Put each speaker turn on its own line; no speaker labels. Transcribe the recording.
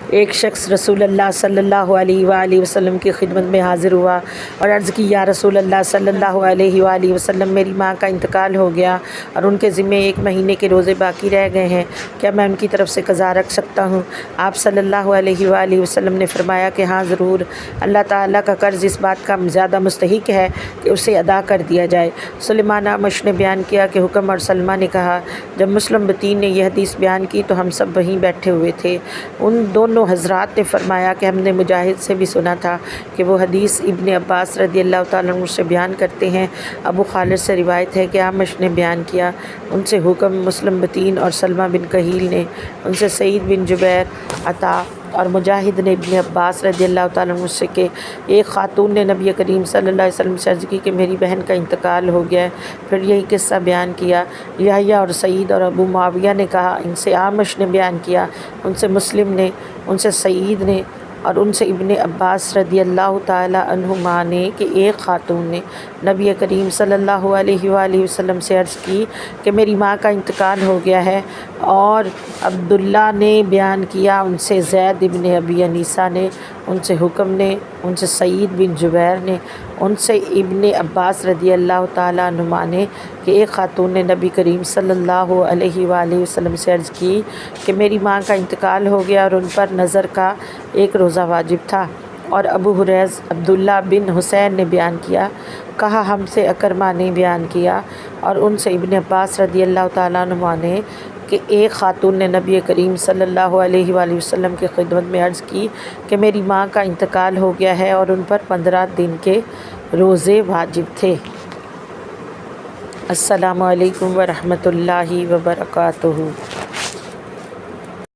ایک شخص رسول اللہ صلی اللہ علیہ وآلہ وسلم کی خدمت میں حاضر ہوا اور عرض کی، یا رسول اللہ صلی اللہ علیہ وآلہ وسلم، میری ماں کا انتقال ہو گیا اور ان کے ذمے 1 مہینے کے روزے باقی رہ گئے ہیں، کیا میں ان کی طرف سے قضا رکھ سکتا ہوں؟ آپ صلی اللہ علیہ وآلہ وسلم نے فرمایا کہ ہاں ضرور، اللہ تعالیٰ کا قرض اس بات کا زیادہ مستحق ہے کہ اسے ادا کر دیا جائے۔ سلیمان اعمش نے بیان کیا کہ حکم اور سلمہ نے کہا، جب مسلم بطین نے یہ حدیث بیان کی تو ہم سب وہیں بیٹھے ہوئے تھے۔ ان دونوں حضرات نے فرمایا کہ ہم نے مجاہد سے بھی سنا تھا کہ وہ حدیث ابن عباس رضی اللہ تعالیٰ عنہ سے بیان کرتے ہیں۔ ابو خالد سے روایت ہے کہ اعمش نے بیان کیا، ان سے حکم، مسلم بطین اور سلمہ بن کہیل نے، ان سے سعید بن جبیر، عطا اور مجاہد نے ابن عباس رضی اللہ تعالیٰ عنہ سے کہ ایک خاتون نے نبی کریم صلی اللہ علیہ وسلم سے عرض کی کہ میری بہن کا انتقال ہو گیا ہے۔ پھر یہی قصہ بیان کیا۔ یحییٰ اور سعید اور ابو معاویہ نے کہا، ان سے اعمش نے بیان کیا، ان سے مسلم نے، ان سے سعید نے اور ان سے ابن عباس رضی اللہ تعالیٰ عنہما نے کہ ایک خاتون نے نبی کریم صلی اللہ علیہ وآلہ وسلم سے عرض کی کہ میری ماں کا انتقال ہو گیا ہے۔ اور عبداللہ نے بیان کیا، ان سے زید ابن ابی انیسہ نے، ان سے حکم نے، ان سے سعید بن جبیر نے، ان سے ابن عباس رضی اللہ تعالیٰ عنہما نے کہ ایک خاتون نے نبی کریم صلی اللہ علیہ وآلہ وسلم سے عرض کی کہ میری ماں کا انتقال ہو گیا اور ان پر نظر کا ایک روزہ واجب تھا۔ اور ابو حریز عبداللہ بن حسین نے بیان کیا، کہا ہم سے اکرمہ نے بیان کیا اور ان سے ابن عباس رضی اللہ تعالیٰ عنہما نے کہ ایک خاتون نے نبی کریم صلی اللہ علیہ وآلہ وسلم کی خدمت میں عرض کی کہ میری ماں کا انتقال ہو گیا ہے اور ان پر 15 دن کے روزے واجب تھے۔ السلام علیکم ورحمۃ اللہ وبرکاتہ۔